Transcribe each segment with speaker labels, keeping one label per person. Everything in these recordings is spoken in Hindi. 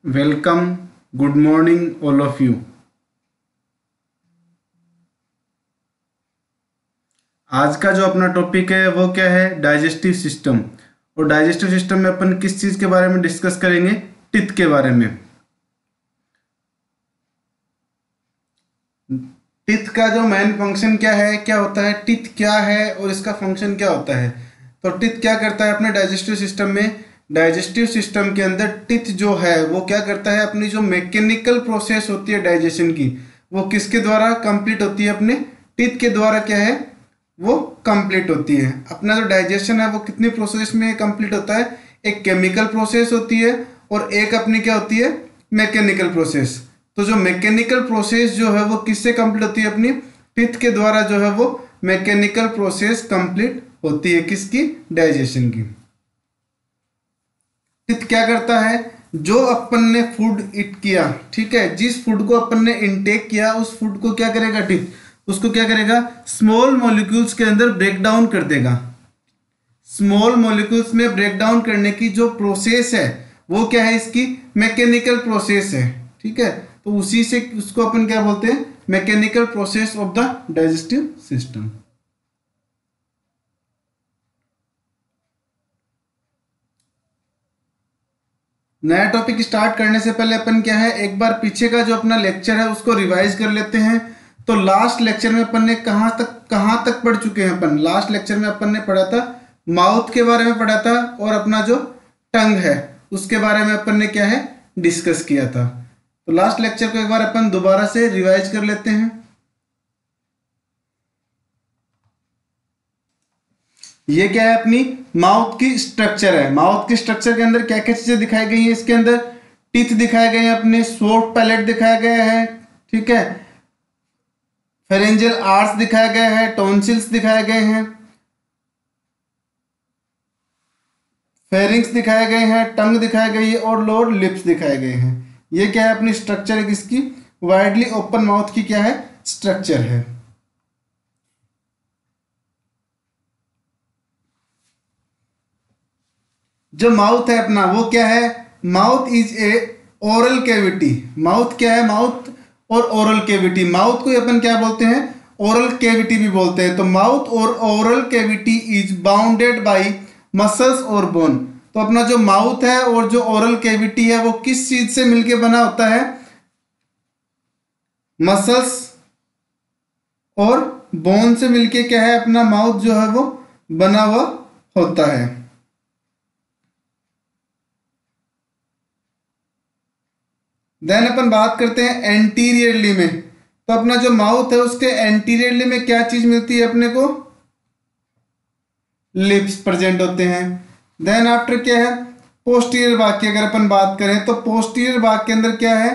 Speaker 1: Welcome, good morning all of you. आज का जो अपना टॉपिक है वो क्या है? Digestive system. और डाइजेस्टिव सिस्टम में अपन किस चीज़ के बारे में डिस्कस करेंगे? टीथ के बारे में। टीथ का जो मेन फंक्शन क्या है, क्या होता है, टीथ क्या है और इसका फंक्शन क्या होता है। तो टीथ क्या करता है अपने डाइजेस्टिव सिस्टम में? डाइजेस्टिव सिस्टम के अंदर टीथ जो है वो क्या करता है, अपनी जो मैकेनिकल प्रोसेस होती है डाइजेशन की, वो किसके द्वारा कंप्लीट होती है? अपने टीथ के द्वारा क्या है, वो कंप्लीट होती है। अपना जो डाइजेशन है वो कितनी प्रोसेस में कंप्लीट होता है? एक केमिकल प्रोसेस होती है और एक अपनी क्या होती है, मैकेनिकल प्रोसेस। तो जो मैकेनिकल प्रोसेस जो है वो किससे कंप्लीट होती है? अपनी टीथ के द्वारा जो है वो मैकेनिकल प्रोसेस कंप्लीट होती है। किसकी? डाइजेशन की। टीथ क्या करता है? जो अपन ने फूड ईट किया, ठीक है, जिस फूड को अपन ने इनटेक किया उस फूड को क्या करेगा टीथ? उसको क्या करेगा? स्मॉल मॉलिक्यूल्स के अंदर ब्रेक डाउन कर देगा। स्मॉल मॉलिक्यूल्स में ब्रेक डाउन करने की जो प्रोसेस है वो क्या है? इसकी मैकेनिकल प्रोसेस है। ठीक है, तो उसी से उसको अपन क्या बोलते हैं? Mechanical process of the digestive system. नया टॉपिक स्टार्ट करने से पहले अपन क्या है, एक बार पीछे का जो अपना लेक्चर है उसको रिवाइज कर लेते हैं। तो लास्ट लेक्चर में अपन ने कहाँ तक पढ़ चुके हैं? अपन लास्ट लेक्चर में अपन ने पढ़ा था माउथ के बारे में पढ़ा था, और अपना जो टंग है उसके बारे में अपन ने क्या है, डिस्कस किया था। तो लास्ट लेक्चर को एक बार अपन दोबारा से रिवाइज कर लेते हैं। ये क्या है? अपनी माउथ की स्ट्रक्चर है। माउथ की स्ट्रक्चर के अंदर क्या क्या चीजें दिखाई गई है? इसके अंदर टीथ दिखाए गए हैं, अपने सॉफ्ट पैलेट दिखाया गया है, ठीक है, फेरेंजियल आर्ट्स दिखाया गया है, टॉन्सिल्स दिखाए गए हैं, फेरिंग्स दिखाए गए हैं, टंग दिखाई गई है और लोअर लिप्स दिखाए गए हैं। ये क्या है? अपनी स्ट्रक्चर है किसकी? वाइडली ओपन माउथ की क्या है, स्ट्रक्चर है। जो माउथ है अपना वो क्या है? Mouth is a oral cavity. Mouth क्या है? माउथ और ओरल कैविटी। माउथ को अपन क्या बोलते हैं? ओरल कैविटी भी बोलते हैं। तो माउथ और oral cavity is bounded by muscles और बोन। तो अपना जो माउथ है और जो ओरल कैविटी है वो किस चीज से मिलके बना होता है? मसल्स और बोन से मिलके क्या है, अपना माउथ जो है वो बना हुआ होता है। देन अपन बात करते हैं एंटीरियरली में। तो अपना जो माउथ है उसके एंटीरियरली में क्या चीज मिलती है अपने को? लिप्स प्रेजेंट होते हैं। देन आफ्टर क्या है? पोस्टीरियर भाग की अगर अपन बात करें तो पोस्टीरियर भाग के अंदर क्या है?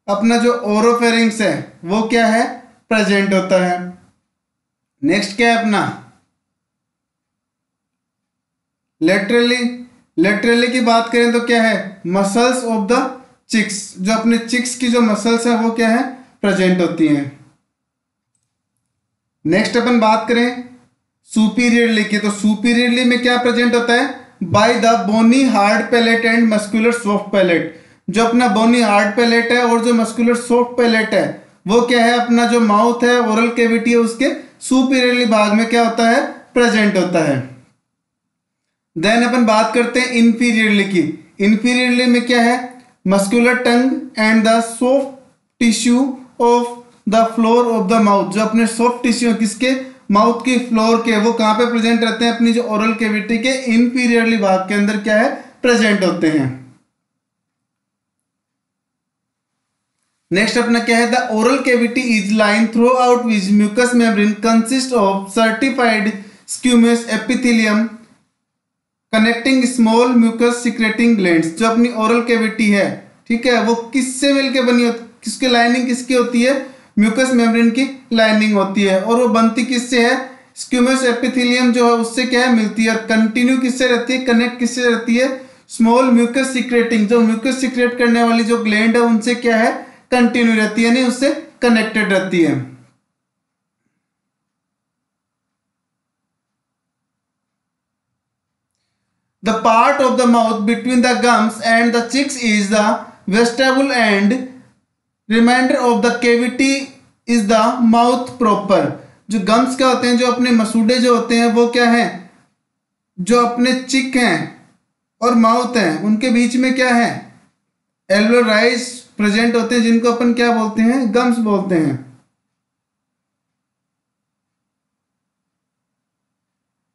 Speaker 1: अपना जो ओरोफेरिंग्स है वो क्या है, प्रेजेंट होता है। नेक्स्ट क्या है अपना? लेटरली। लेटरली की बात करें तो क्या है? Muscles of the cheeks. जो अपने चिक्स की जो मसल्स है वो क्या है, प्रेजेंट होती हैं। नेक्स्ट अपन बात करें सुपीरियरली की, तो सुपीरियरली में क्या प्रेजेंट होता है? By the bony hard palate and muscular soft palate. जो अपना बोनी हार्ड पैलेट है और जो मस्कुलर सॉफ्ट पैलेट है वो क्या है, अपना जो माउथ है, ओरल कैविटी है, उसके सुपीरियरली भाग में क्या होता है, प्रेजेंट होता है। देन अपन बात करते हैं इंफीरियरली की। इंफीरियरली में क्या है? Muscular tongue and the soft tissue of the floor of the mouth. जो अपने सॉफ्ट टिश्यू किसके, माउथ की फ्लोर के, वो कहां पे प्रेजेंट रहते हैं? अपनी जो ओरल कैविटी के इंफीरियरली भाग के अंदर क्या है, प्रेजेंट होते हैं। नेक्स्ट अपना क्या है? The oral cavity is lined throughout which mucus membrane consist of certified squamous epithelium connecting small mucus secreting glands. जो अपनी ओरल कैविटी है, ठीक है, वो किससे मिलके बनी होती, किसकी लाइनिंग किसकी होती है? म्यूकस मेम्ब्रेन की लाइनिंग होती है। और वो बनती किससे है? स्क्यूमस एपिथेलियम जो है उससे क्या है, मिलती है। और कंटिन्यू किससे रहती है, कनेक्ट किससे रहती है? स्मॉल म्यूकस सिक्रेटिंग, जो म्यूकस सिक्रेट करने वाली जो ग्लैंड है उनसे क्या है, कंटिन्यू रहती है, यानी उससे कनेक्टेड रहती है। The part of the mouth between the gums and the cheeks is the vestibule and remainder of the cavity is the mouth proper. जो गम्स क्या होते हैं, जो अपने मसूड़े जो होते हैं वो क्या है, जो अपने चिक हैं और माउथ हैं उनके बीच में क्या है, एल्वेओलाइज प्रेजेंट होते हैं, जिनको अपन क्या बोलते हैं, गम्स बोलते हैं।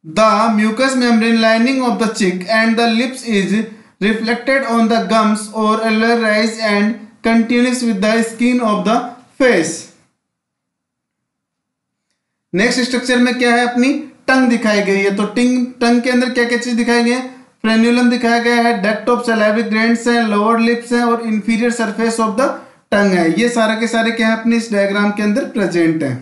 Speaker 1: The mucus membrane lining of the cheek and the lips is reflected on the gums और alveoli and continues with the skin of the face. Next structure में क्या है, अपनी टंग दिखाई गई है। तो टंग के अंदर क्या क्या चीज दिखाई गई है, फ्रेन्यूलम दिखाया गया है, डक्ट ऑफ सैलाइवरी ग्लैंड्स हैं, लोअर लिप्स हैं और इंफीरियर सरफेस ऑफ द टंग है। ये सारे के सारे क्या है अपने इस डायग्राम के अंदर प्रेजेंट है।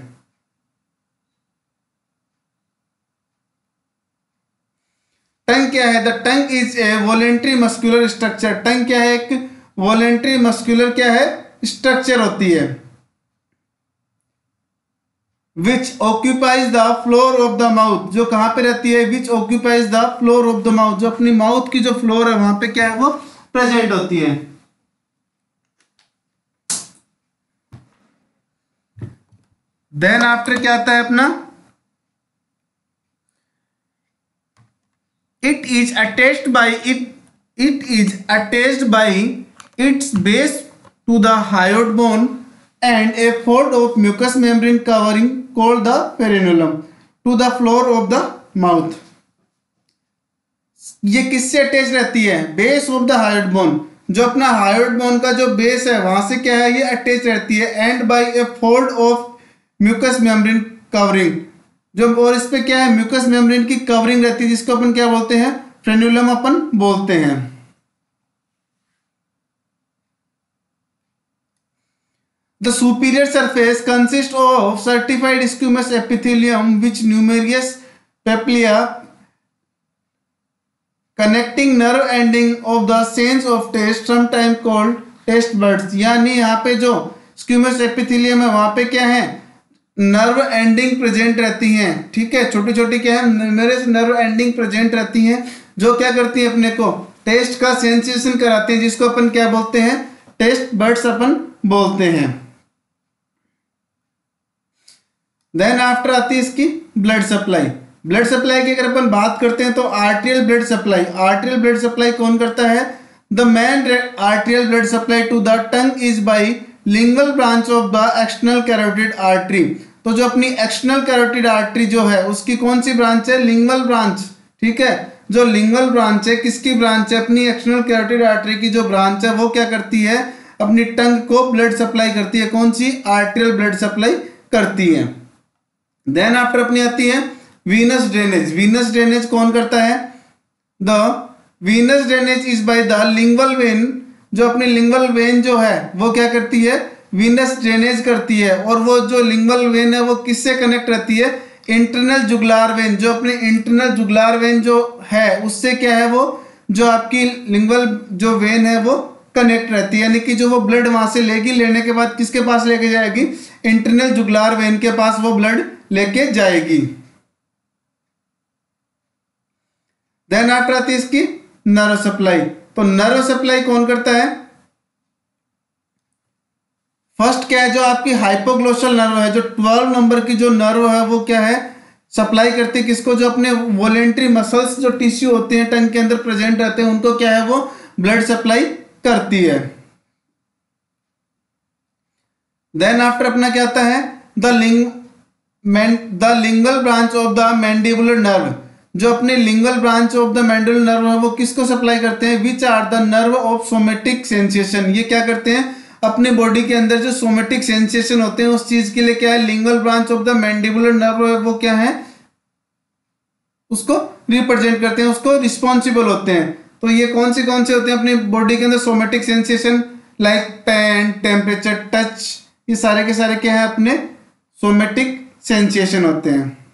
Speaker 1: टंग क्या है, the tongue is a voluntary muscular structure. Tongue क्या है, एक वॉलेंट्री मस्कुलर क्या है स्ट्रक्चर होती है, which occupies the floor of the mouth. जो कहां पे रहती है, which occupies the floor of the mouth, जो अपनी माउथ की जो फ्लोर है वहां पे क्या है वो प्रेजेंट होती है। देन आफ्टर क्या आता है अपना, it is attached by its base to the hyoid bone and a fold of mucous membrane covering called the perineum to the floor of the mouth। ये किससे अटैच रहती है, base of the hyoid bone, जो अपना हायोइड बोन का जो बेस है वहां से क्या है ये अटैच रहती है, and by a fold of mucus membrane covering, जो और इस पे क्या है म्यूकस मेम्ब्रेन की कवरिंग रहती है, जिसको अपन क्या बोलते हैं, फ्रेन्यूलम अपन बोलते हैं। The superior surface consists of certified squamous epithelium which numerous papilla connecting nerve ending of the sense of taste sometimes called taste buds। यानी यहाँ पे जो स्क्यूमस एपिथेलियम है वहां पे क्या है, नर्व एंडिंग प्रेजेंट रहती हैं, ठीक है, छोटी छोटी क्या है न्यूमेरस नर्व एंडिंग प्रेजेंट रहती हैं, जो क्या करती हैं अपने को टेस्ट का सेंसेशन कराती हैं, जिसको अपन क्या बोलते हैं, टेस्ट बड्स अपन बोलते हैं। देन आफ्टर आती है इसकी ब्लड सप्लाई। ब्लड सप्लाई की अगर अपन बात करते हैं तो arterial blood supply, arterial blood supply कौन करता है, the main arterial blood supply to the tongue is by lingual branch of the external carotid artery. तो जो अपनी एक्सटर्नल कैरोटिड आर्टरी जो है उसकी कौन सी ब्रांच है, लिंगुअल ब्रांच, ठीक है, जो लिंगुअल ब्रांच है किसकी ब्रांच है, अपनी एक्सटर्नल कैरोटिड आर्टरी की जो ब्रांच है वो क्या करती है, अपनी टंग को ब्लड सप्लाई करती है, कौन सी, आर्टेरियल ब्लड सप्लाई करती है। देन आफ्टर अपनी आती है वीनस ड्रेनेज। वीनस ड्रेनेज कौन करता है, the Venus drainage is by the lingual when, जो अपनी लिंगुअल वेन जो है वो क्या करती है, वीनस ड्रेनेज करती है, और वो जो लिंगुअल वेन है वो किससे कनेक्ट रहती है, इंटरनल जुगुलार वेन, जो अपनी इंटरनल जुगुलार वेन जो है उससे क्या है वो जो आपकी लिंगुअल जो वेन है वो कनेक्ट रहती है, यानी कि जो वो ब्लड वहां से लेगी, लेने के बाद किसके पास लेके जाएगी, इंटरनल जुगुलार वेन के पास वो ब्लड लेके जाएगी। देन आफ्टर आती है इसकी नर्व सप्लाई। तो नर्व सप्लाई कौन करता है, फर्स्ट क्या है, जो आपकी हाइपोग्लोशल नर्व है, जो 12 नंबर की जो नर्व है वो क्या है सप्लाई करती है किसको, जो अपने वॉलेंट्री मसल्स जो टिश्यू होते हैं टंग के अंदर प्रेजेंट रहते हैं उनको क्या है वो ब्लड सप्लाई करती है। देन आफ्टर अपना क्या आता है, the lingual branch of the mandibular nerve, जो अपने lingual branch of the mandibular nerve है वो किसको सप्लाई करते हैं, which are the nerve of somatic sensation. ये क्या करते हैं, अपने बॉडी के अंदर जो सोमेटिक सेंसेशन होते हैं उस चीज के लिए क्या है, lingual branch of the mandibular nerve है वो क्या है, उसको रिप्रेजेंट करते हैं, उसको रिस्पॉन्सिबल होते हैं। तो ये कौन से होते हैं अपनी बॉडी के अंदर somatic sensation, like pain, temperature, touch, ये सारे के सारे क्या है अपने सोमेटिक सेंसेशन होते हैं।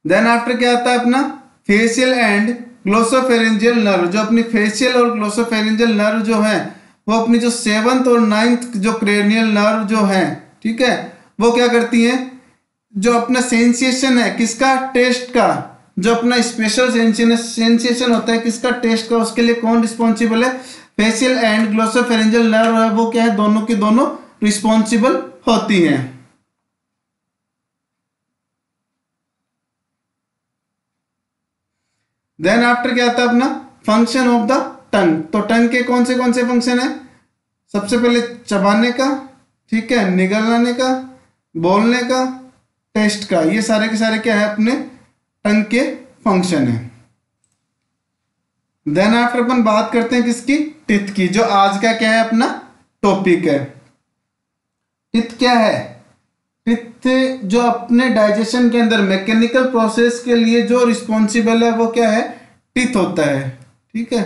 Speaker 1: देन आफ्टर क्या आता है अपना फेशियल एंड ग्लोसोफेरेंजियल नर्व, जो अपनी फेशियल और ग्लोसोफेरेंजियल नर्व जो है वो अपनी जो 7th और 9th जो क्रेनियल नर्व जो है, ठीक है, वो क्या करती हैं, जो अपना सेंसेशन है किसका, टेस्ट का, जो अपना स्पेशल सेंसेशन होता है किसका, टेस्ट का, उसके लिए कौन रिस्पॉन्सिबल है, फेशियल एंड ग्लोसोफेरेंजियल नर्व है वो क्या है, दोनों की दोनों रिस्पॉन्सिबल होती हैं। देन आफ्टर क्या आता है अपना फंक्शन ऑफ द टंग। तो टंग के कौन से फंक्शन है, सबसे पहले चबाने का, ठीक है, निगलने का, बोलने का, टेस्ट का, ये सारे के सारे क्या है अपने टंग के फंक्शन है। देन आफ्टर अपन बात करते हैं किसकी, टिथ की, जो आज का क्या है अपना टॉपिक है। टिथ क्या है, टिथ जो अपने डाइजेशन के अंदर मैकेनिकल प्रोसेस के लिए जो रिस्पॉन्सिबल है वो क्या है, टिथ होता है, ठीक है।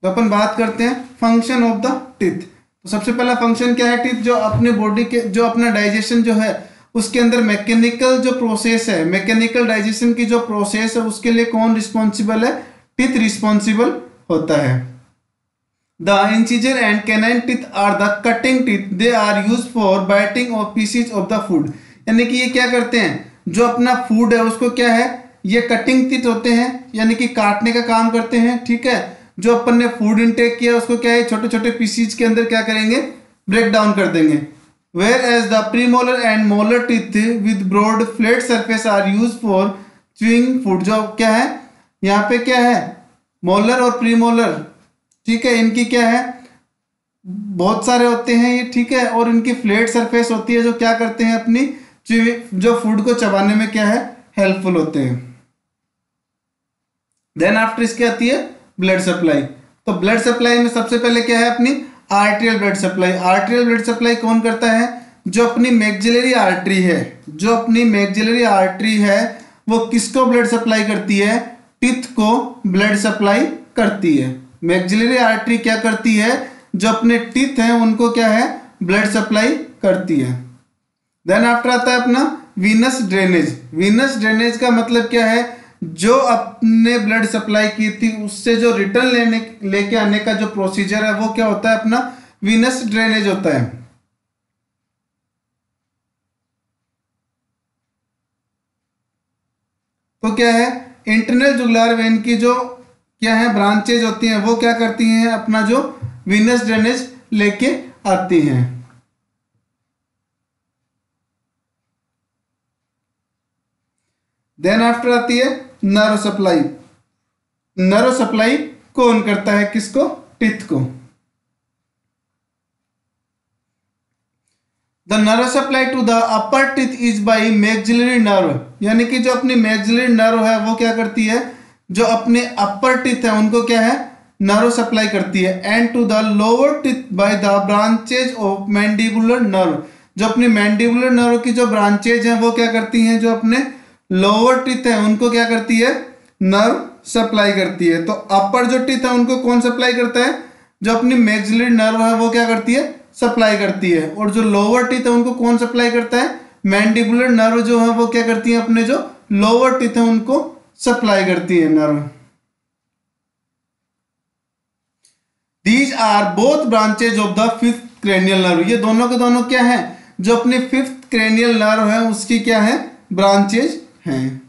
Speaker 1: तो अपन बात करते हैं फंक्शन ऑफ द टिथ। तो सबसे पहला फंक्शन क्या है टिथ, जो अपने बॉडी के जो अपना डाइजेशन जो है उसके अंदर मैकेनिकल जो प्रोसेस है, मैकेनिकल डाइजेशन की जो प्रोसेस है उसके लिए कौन रिस्पॉन्सिबल है, टिथ रिस्पॉन्सिबल होता है। The incisor and canine teeth are the cutting teeth, they are used for biting off pieces of the food. यानी कि ये क्या करते हैं, जो अपना फूड है उसको क्या है, ये कटिंग टिथ होते हैं, यानी कि काटने का काम करते हैं, ठीक है। जो अपन ने फूड इनटेक किया उसको क्या है, छोटे छोटे पीसेज के अंदर क्या करेंगे, ब्रेक डाउन कर देंगे। Whereas the premolar and molar teeth with broad flat surface are used for chewing food। जो क्या है यहाँ पे क्या है, मोलर और प्रीमोलर, ठीक है, इनकी क्या है बहुत सारे होते हैं ये, ठीक है, और इनकी फ्लैट सरफेस होती है जो क्या करते हैं अपनी जो फूड को चबाने में क्या है हेल्पफुल होते हैं। देन आफ्टर इसके आती है ब्लड सप्लाई। तो ब्लड सप्लाई में सबसे पहले क्या है अपनी arterial blood supply. Arterial blood supply कौन करता है, जो अपनी मैक्सिलरी आर्टरी है, जो अपनी मैक्सिलरी आर्टरी है वो किसको ब्लड सप्लाई करती है, टिथ को ब्लड सप्लाई करती है। मैक्सिलरी आर्टरी क्या करती है, जो अपने टिथ हैं उनको क्या है ब्लड सप्लाई करती है। देन आफ्टर आता है अपना वीनस ड्रेनेज। वीनस ड्रेनेज का मतलब क्या है, जो अपने ब्लड सप्लाई की थी उससे जो रिटर्न लेके आने का जो प्रोसीजर है वो क्या होता है अपना वीनस ड्रेनेज होता है। तो क्या है इंटरनल जुगुलार वेन की जो क्या है ब्रांचेज होती हैं वो क्या करती हैं अपना जो वीनस ड्रेनेज लेके आती हैं। देन आफ्टर आती है नर्व सप्लाई। नर्व सप्लाई कौन करता है किसको, टिथ को। The nerve supply to the upper teeth is by maxillary nerve. यानी कि जो अपनी मैक्सिलरी नर्व है वो क्या करती है, जो अपने अपर टिथ है उनको क्या है नर्व सप्लाई करती है। And to the lower teeth by the branches of mandibular nerve. जो अपनी मैंडिबुलर नर्व की जो ब्रांचेज हैं वो क्या करती हैं, जो अपने लोअर टिथ है उनको क्या करती है नर्व सप्लाई करती है। तो अपर जो टिथ है उनको कौन सप्लाई करता है, जो अपनी मैक्सिलरी नर्व है वो क्या करती है सप्लाई करती है। और जो लोअर टिथ है उनको कौन सप्लाई करता है, मैंडिबुलर नर्व जो है वो क्या करती है अपने जो लोअर टिथ है उनको सप्लाई करती है nerve. These are both branches of the fifth cranial nerve. ये दोनों के दोनों क्या है, जो अपनी फिफ्थ क्रेनियल नर्व है उसकी क्या है ब्रांचेज हैं।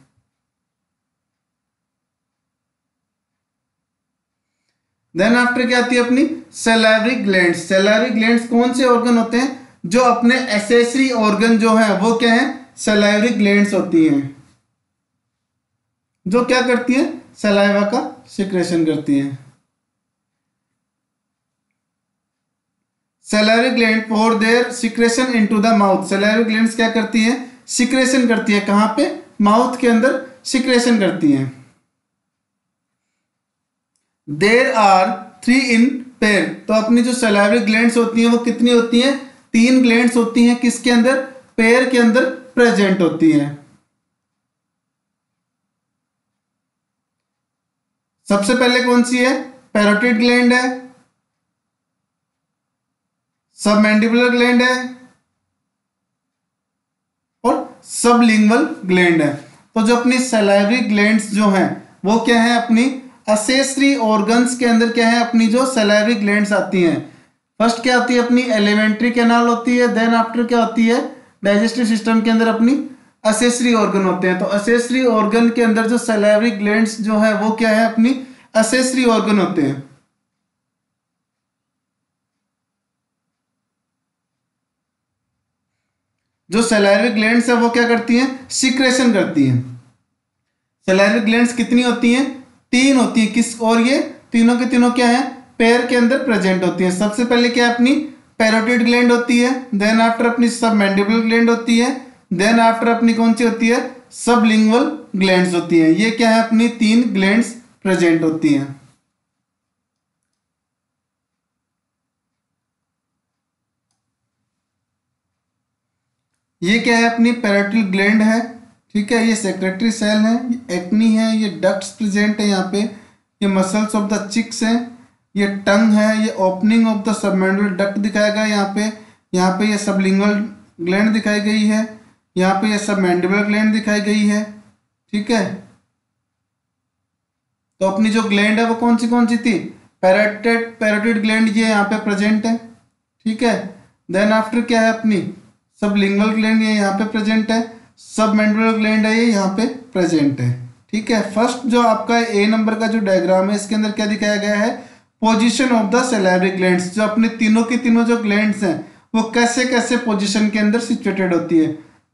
Speaker 1: देन आफ्टर क्या आती है अपनी सैलाइवरी ग्लैंड्स। सैलाइवरी ग्लैंड्स कौन से ऑर्गन होते हैं, जो अपने एसेसरी ऑर्गन जो है वो क्या है सैलाइवरी ग्लैंड्स होती हैं, जो क्या करती हैं सलाइवा का सिक्रेशन करती हैं। Salivary gland for their secretion into the mouth. Salivary glands क्या करती हैं सिक्रेशन करती है, कहां पे माउथ के अंदर सिक्रेशन करती हैं। There are 3 in pair. तो अपनी जो सैलाइवरी ग्लैंड्स होती हैं वो कितनी होती हैं, 3 ग्लैंड्स होती हैं, किसके अंदर पेयर के अंदर प्रेजेंट होती हैं। सबसे पहले कौन सी है, पैरोटिड ग्लैंड है, सबमैंडिबुलर ग्लैंड है और सबलिंगुअल ग्लैंड है। तो जो अपनी सैलाइवरी ग्लैंड्स जो हैं वो क्या है अपनी असेसरी ऑर्गन्स के अंदर क्या है अपनी जो सैलाइवरी ग्लैंड्स आती हैं। फर्स्ट क्या आती है अपनी एलिमेंट्री कैनाल होती है, देन आफ्टर क्या होती है डाइजेस्टिव सिस्टम के अंदर अपनी असेसरी ऑर्गन होते हैं। तो असेसरी ऑर्गन के अंदर जो सैलिवरी ग्लैंड्स जो है वो क्या है, अपनी असेसरी ऑर्गन होते हैं। जो सैलिवरी ग्लैंड्स है वो क्या करती हैं, सिक्रेशन करती हैं। सैलिवरी ग्लैंड्स कितनी होती हैं, 3 होती हैं। किस, और ये तीनों के तीनों क्या है, पेयर के अंदर प्रेजेंट होती है। सबसे पहले क्या है, अपनी पैरोटिड ग्लैंड होती है, देन आफ्टर अपनी सबमैंडिबुलर ग्लैंड होती है, देन आफ्टर अपनी कौन सी होती है, सबलिंगुअल ग्लैंड्स होती हैं। ये क्या है, अपनी 3 ग्लैंड्स प्रेजेंट होती हैं। ये क्या है, अपनी पैरोटिड ग्लैंड है, ठीक है। ये सेक्रेटरी सेल है, ये एक्नी है, ये डक्ट्स प्रेजेंट है यहाँ पे, ये मसल्स ऑफ द चिक्स हैं, ये टंग है, ये opening of the submandibular duct दिखाया गया यहाँ पे ये सबलिंगुअल ग्लैंड दिखाई गई है, यहाँ पे ये सबमैंडिबुलर ग्लैंड दिखाई गई है, ठीक है। तो अपनी जो ग्लैंड है वो कौन सी थी, पैरोटिड ग्लैंड, ये यहाँ पे प्रेजेंट है, ठीक है। देन आफ्टर क्या है, अपनी सबलिंगुअल ग्लैंड, ये यहाँ पे प्रेजेंट है, सबमैंडिबुलर ग्लैंड है, ये यहाँ पे प्रेजेंट है, ठीक है। फर्स्ट जो आपका ए नंबर का जो डायग्राम है, इसके अंदर क्या दिखाया गया है, position of the salivary glands. जो अपने तीनों की तीनों जो ग्लैंड्स हैं वो कैसे कैसे पोजीशन के अंदर सिचुएटेड होती है।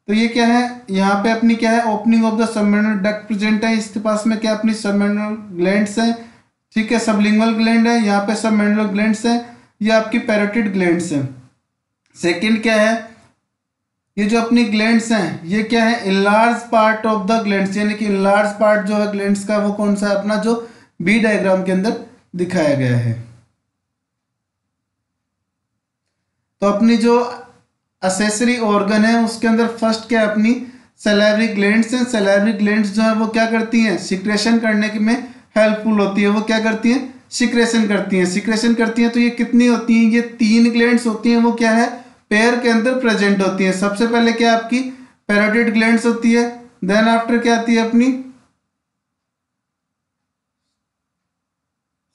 Speaker 1: तो ये क्या है, यहाँ पे अपनी क्या है, opening of the submandibular duct present है, इसके पास में क्या अपनी सबमैंडिबुलर ग्लैंड्स है, ठीक है। सबलिंगुअल ग्लैंड है, यहाँ पे सबमैंडिबुलर ग्लैंड्स है, ये आपकी पैरोटिड ग्लैंड्स है। सेकेंड क्या है, ये जो अपनी ग्लैंड्स हैं ये क्या है, enlarge part of the glands, यानी कि इनलार्ज पार्ट जो है ग्लैंड्स का वो कौन सा है, अपना जो बी डायग्राम के अंदर दिखाया गया है। तो अपनी जो असेसरी ऑर्गन है उसके अंदर फर्स्ट क्या है, अपनी सैलिवरी ग्लैंड्स हैं। सैलिवरी ग्लैंड्स जो है वो क्या करती हैं, सिक्रेशन करने के में हेल्पफुल होती है। वो क्या करती हैं, सिक्रेशन करती हैं। सिक्रेशन करती हैं तो ये कितनी होती हैं, ये 3 ग्लैंड्स होती हैं। वो क्या है, पेयर के अंदर प्रेजेंट होती है। सबसे पहले क्या आपकी पैरोटिड ग्लैंड्स होती है, देन आफ्टर क्या आती है, अपनी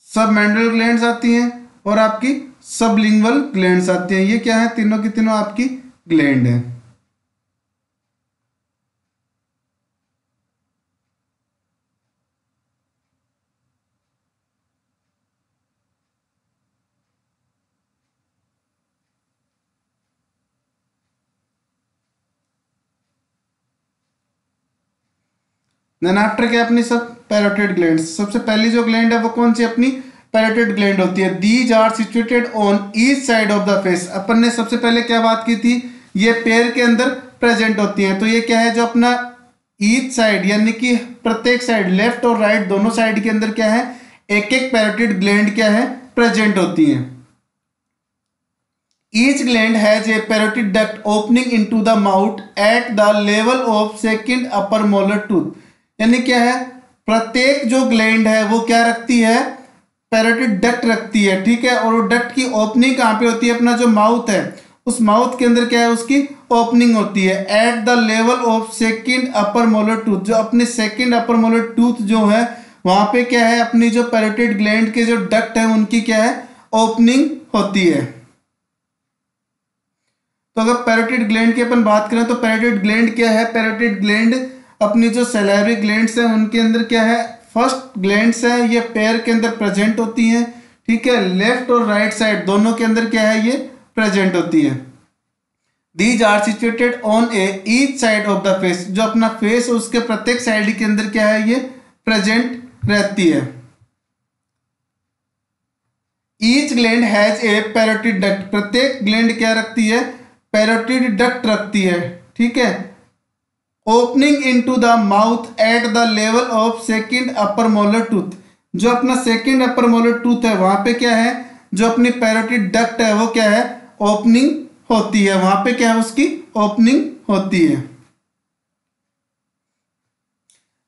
Speaker 1: सबमैंडिबुलर ग्लैंड्स आती हैं, और आपकी सबलिंगुअल ग्लैंड्स आती हैं। ये क्या है, तीनों की तीनों आपकी ग्लैंड है। देन आफ्टर क्या अपनी सब पैरोटिड ग्लैंड्स। सबसे पहली जो ग्लैंड है वो कौन सी, अपनी पैरोटिड ग्लैंड होती है। These are situated on each side of the face. अपन ने सबसे पहले क्या बात की थी, ये पेयर के अंदर प्रेजेंट होती हैं। तो ये क्या है, जो अपना ईच साइड यानी कि प्रत्येक साइड, लेफ्ट और राइट दोनों साइड के अंदर क्या है, एक एक पैरोटिड ग्लैंड क्या है, प्रेजेंट होती हैं। Each gland has a parotid duct opening into the mouth at the level of second upper molar tooth. यानी क्या है, प्रत्येक जो ग्लैंड है वो क्या रखती है, पैरोटिड डक्ट रखती है, ठीक है। और वो डक्ट की ओपनिंग कहाँ पे होती है, अपना जो माउथ है उस माउथ के अंदर क्या है, उसकी ओपनिंग होती है at the level of second upper molar tooth. जो अपने सेकंड अपर मोलर टूथ जो है वहां पे क्या है, अपनी जो पैरोटिड ग्लैंड के जो डक्ट है उनकी क्या है, ओपनिंग होती है। तो अगर पैरोटिड ग्लैंड की अपन बात करें तो पैरोटिड ग्लैंड क्या है, पैरोटिड ग्लैंड अपनी जो सैलिवरी ग्लैंड्स हैं उनके अंदर क्या है, फर्स्ट ग्लैंड्स है ये पेयर के अंदर प्रेजेंट होती हैं, ठीक है। लेफ्ट और राइट साइड दोनों के अंदर क्या है, ये प्रेजेंट होती है। These are situated on a each side of the face. जो अपना फेस है उसके प्रत्येक साइड के अंदर क्या है, ये प्रेजेंट रहती है। Each gland has a parotid duct. प्रत्येक ग्लैंड क्या रखती है, पैरोटिड डक्ट रखती है, ठीक है। Opening into the mouth at the level of second upper molar tooth. जो अपना सेकंड अपर मोलर टूथ है वहां पे क्या है, जो अपनी पैरोटिड डक्ट है वो क्या है, ओपनिंग होती है। वहां पे क्या है, उसकी ओपनिंग होती है।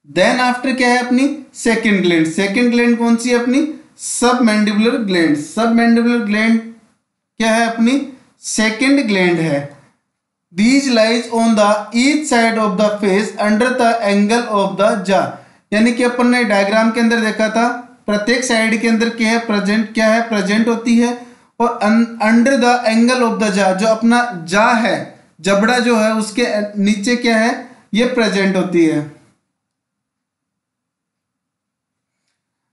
Speaker 1: देन आफ्टर क्या है, अपनी सेकंड ग्लैंड। सेकंड ग्लैंड कौन सी है, अपनी सबमैंडिबुलर ग्लैंड। सबमैंडिबुलर ग्लैंड क्या है, अपनी सेकंड ग्लैंड है। These lies on the each side of the face under the angle of the jaw। यानी कि अपन ने डायग्राम के अंदर देखा था प्रत्येक साइड के अंदर क्या है, प्रेजेंट होती है। और under the angle of the जा, जो अपना जा है, जबड़ा जो है उसके नीचे क्या है, ये प्रेजेंट होती है।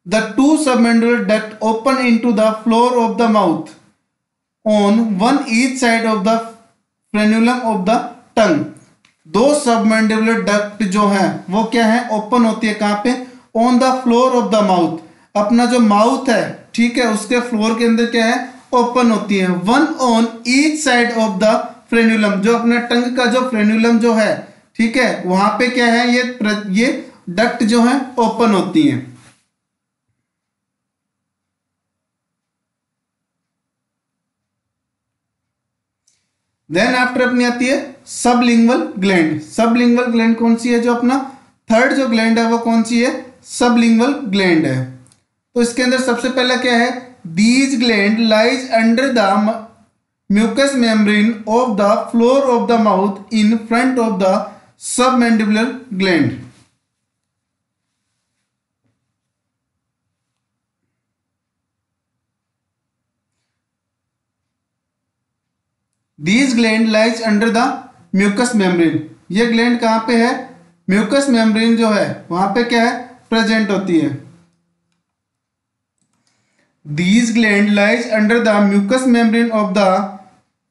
Speaker 1: The two submandibular duct open into the floor of the mouth on one each side of the frenulum of the tongue. दो सबमैंडिबुलर डक्ट जो है वो क्या है, ओपन होती है कहां पे, on the floor of the mouth, अपना जो माउथ है ठीक है उसके फ्लोर के अंदर क्या है, ओपन होती है। One on each side of the frenulum, जो अपने टंग का जो फ्रेन्यूलम जो है ठीक है वहां पे क्या है, ये डक्ट जो है ओपन होती हैं। देन आफ्टर अपनी आती है सबलिंगुअल ग्लैंड। सबलिंगुअल ग्लैंड कौन सी है, जो अपना थर्ड जो ग्लैंड है वो कौन सी है, सबलिंगुअल ग्लैंड है। तो इसके अंदर सबसे पहला क्या है, these gland lies under the mucus membrane of the floor of the mouth in front of the submandibular gland. These gland lies under the mucus membrane. ये ग्लैंड कहां पे है, म्यूकस मेम्ब्रेन जो है वहां पे क्या है, प्रेजेंट होती है। These gland lies under the mucous membrane of the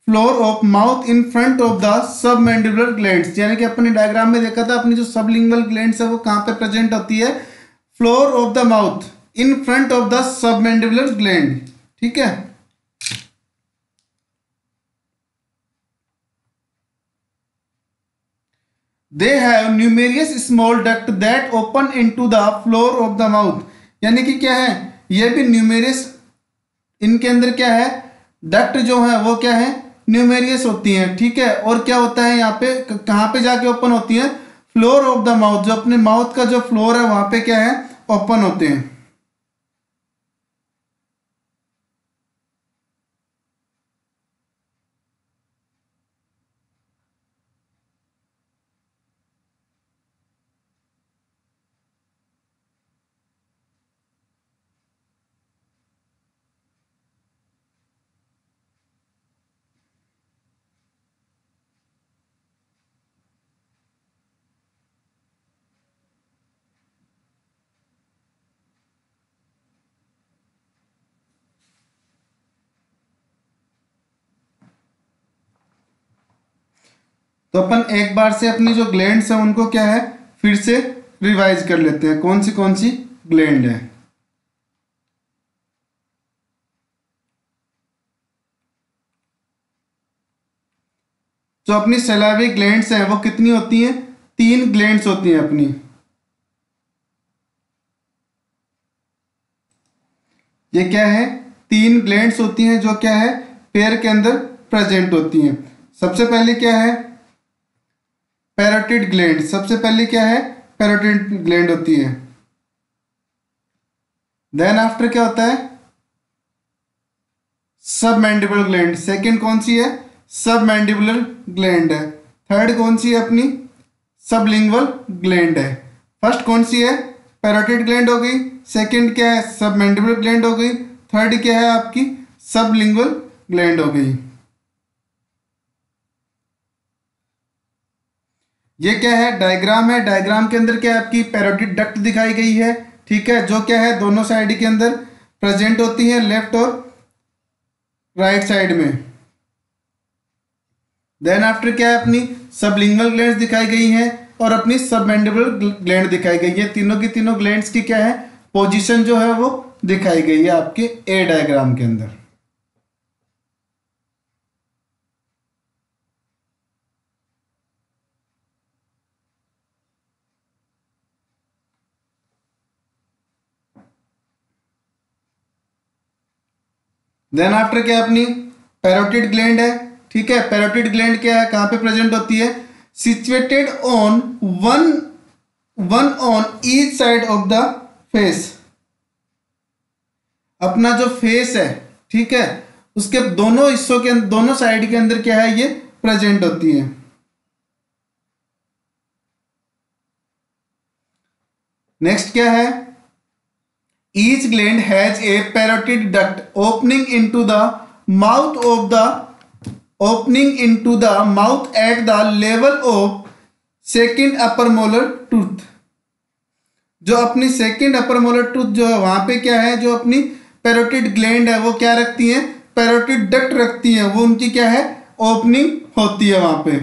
Speaker 1: floor of mouth in front of the submandibular glands। यानी कि अपने डायग्राम में देखा था अपनी जो सबलिंगुअल ग्लैंड्स है वो कहां पे प्रेजेंट होती है, floor of the mouth in front of the submandibular gland. ठीक है, they have numerous small duct that open into the floor of the mouth. यानी कि क्या है, ये भी न्यूमेरियस, इनके अंदर क्या है, डक्ट जो है वो क्या है, न्यूमेरियस होती हैं। ठीक है, और क्या होता है यहाँ पे, कहाँ पे जाके ओपन होती है, फ्लोर ऑफ द माउथ, जो अपने माउथ का जो फ्लोर है वहां पे क्या है, ओपन होते हैं। तो अपन एक बार से अपनी जो ग्लैंड्स हैं उनको क्या है, फिर से रिवाइज कर लेते हैं, कौन सी ग्लैंड है। जो अपनी सैलावी ग्लैंड्स हैं वो कितनी होती हैं, 3 ग्लैंड्स होती हैं अपनी। ये क्या है, 3 ग्लैंड्स होती हैं जो क्या है, पेयर के अंदर प्रेजेंट होती हैं। सबसे पहले क्या है, पैरोटिड ग्लैंड। सबसे पहले क्या है, पैरोटिड ग्लैंड होती है। देन आफ्टर क्या होता है, सबमैंडिबुलर ग्लैंड। सेकंड कौन सी है, सबमैंडिबुलर ग्लैंड है। थर्ड कौन सी है अपनी, सबलिंगुअल ग्लैंड है। फर्स्ट कौन सी है, पैरोटिड ग्लैंड हो गई। सेकंड क्या है, सबमैंडिबुलर ग्लैंड हो गई। थर्ड क्या है आपकी, सबलिंगुअल ग्लैंड हो गई। ये क्या है, डायग्राम है। डायग्राम के अंदर क्या है, आपकी पैरोटिड डक्ट दिखाई गई है। ठीक है, जो क्या है, दोनों साइड के अंदर प्रेजेंट होती है, लेफ्ट और राइट साइड में। देन आफ्टर क्या है, अपनी सबलिंगुअल ग्लैंड्स दिखाई गई हैं और अपनी सबमैंडिबुलर ग्लैंड दिखाई गई है। तीनों की तीनों ग्लैंड्स की क्या है, पोजीशन जो है वो दिखाई गई है आपके ए डायग्राम के अंदर। देन आफ्टर क्या है, अपनी पैरोटिड ग्लैंड है। ठीक है, पैरोटिड ग्लैंड क्या है, कहां पे प्रेजेंट होती है, situated on one on each side of the face. अपना जो फेस है ठीक है उसके दोनों हिस्सों के दोनों साइड के अंदर क्या है, ये प्रेजेंट होती है। नेक्स्ट क्या है, each gland has a parotid duct opening into the mouth at the level of second upper molar tooth, जो अपनी सेकंड अपर मोलर टूथ जो है वहां पे क्या है, जो अपनी पैरोटिड ग्लैंड है वो क्या रखती है, पैरोटिड डक्ट रखती है, वो उनकी क्या है, ओपनिंग होती है वहां पे।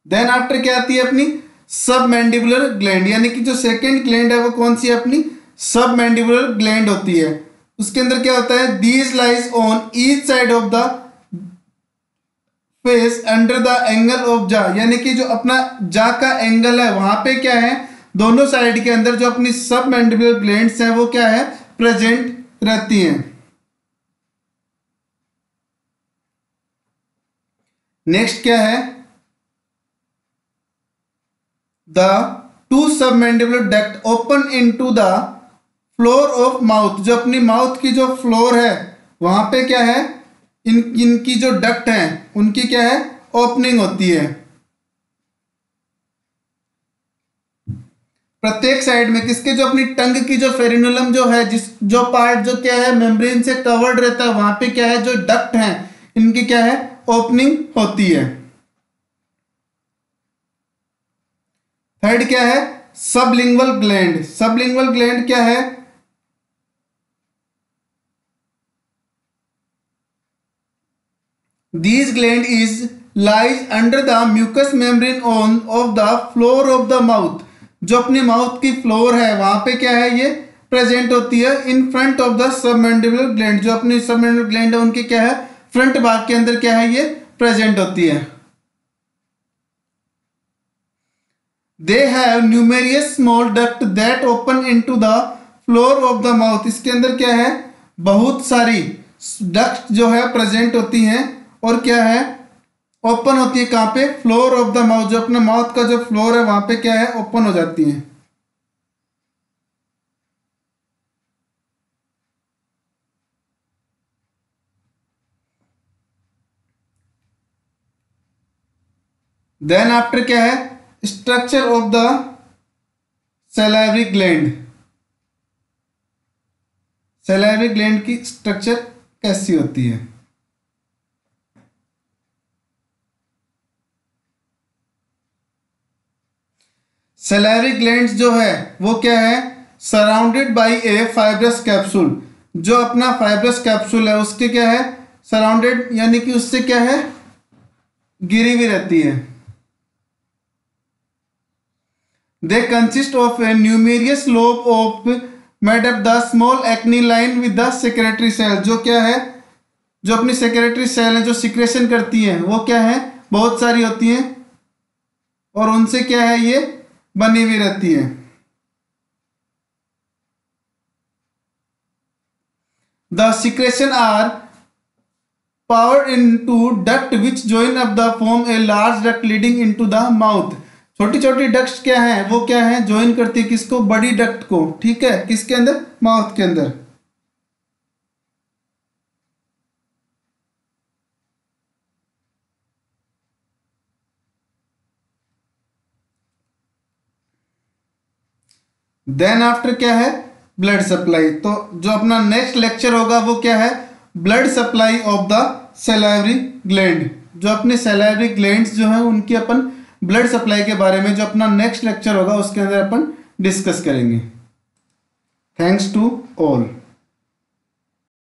Speaker 1: देन आफ्टर क्या आती है अपनी सब मैंडिबुलर ग्लैंड, यानी कि जो सेकंड ग्लैंड है वो कौन सी है, अपनी सब मैंडिबुलर ग्लैंड होती है। उसके अंदर क्या होता है, these lies on each side of the face under the angle of जा, यानी कि जो अपना जा का एंगल है वहां पे क्या है, दोनों साइड के अंदर जो अपनी सब मैंडिबुलर ग्लैंड्स हैं वो क्या है, प्रेजेंट रहती हैं। नेक्स्ट क्या है, the two submandibular duct open into the floor of mouth, जो अपनी माउथ की जो फ्लोर है वहां पे क्या है, इनकी जो डक्ट है उनकी क्या है, ओपनिंग होती है। प्रत्येक साइड में किसके, जो अपनी टंग की जो फेरिनुलम जो है, जिस जो पार्ट जो क्या है मेम्ब्रेन से कवर्ड रहता है, वहां पे क्या है, जो डक्ट है इनकी क्या है, ओपनिंग होती है। थर्ड क्या है, सबलिंगुअल ग्लैंड। सबलिंगुअल ग्लैंड क्या है, These gland is lies under the mucous membrane on of the floor of the mouth, जो अपनी माउथ की फ्लोर है वहां पे क्या है, ये प्रेजेंट होती है इन front of the submandibular gland, जो अपनी सबमैंडिबुलर ग्लैंड है उनके क्या है, फ्रंट भाग के अंदर क्या है, ये प्रेजेंट होती है। They have numerous small duct that open into the floor of the mouth, इसके अंदर क्या है, बहुत सारी डक्ट जो है प्रेजेंट होती हैं और क्या है, ओपन होती है कहां पे, फ्लोर ऑफ द माउथ, जो अपने माउथ का जो फ्लोर है वहां पे क्या है, ओपन हो जाती है। देन आफ्टर क्या है, structure of the salivary gland. Salivary gland की स्ट्रक्चर कैसी होती है, सैलाइवरी ग्लैंड्स जो है वो क्या है, surrounded by A fibrous capsule, जो अपना फाइब्रस कैप्सूल है उसके क्या है, सराउंडेड यानी कि उससे क्या है, घिरी हुई रहती है। They consist of a numerous lobe of made up the small acini lined with the secretory cell, जो क्या है, जो अपनी सेक्रेटरी सेल है जो सिक्रेशन करती है वो क्या है, बहुत सारी होती हैं और उनसे क्या है, ये बनी हुई रहती है। The secretion are poured into duct which join up the form a large duct leading into the mouth, छोटी छोटी डक्ट्स क्या है, वो क्या है, जॉइन करती है किसको, बड़ी डक्ट को, ठीक है, किसके अंदर, माउथ के अंदर। देन आफ्टर क्या है, ब्लड सप्लाई। तो जो अपना नेक्स्ट लेक्चर होगा वो क्या है, blood supply of the salivary gland, जो अपने सैलाइवरी ग्लैंड्स जो है उनकी अपन ब्लड सप्लाई के बारे में जो अपना नेक्स्ट लेक्चर होगा उसके अंदर अपन डिस्कस करेंगे। Thanks to all.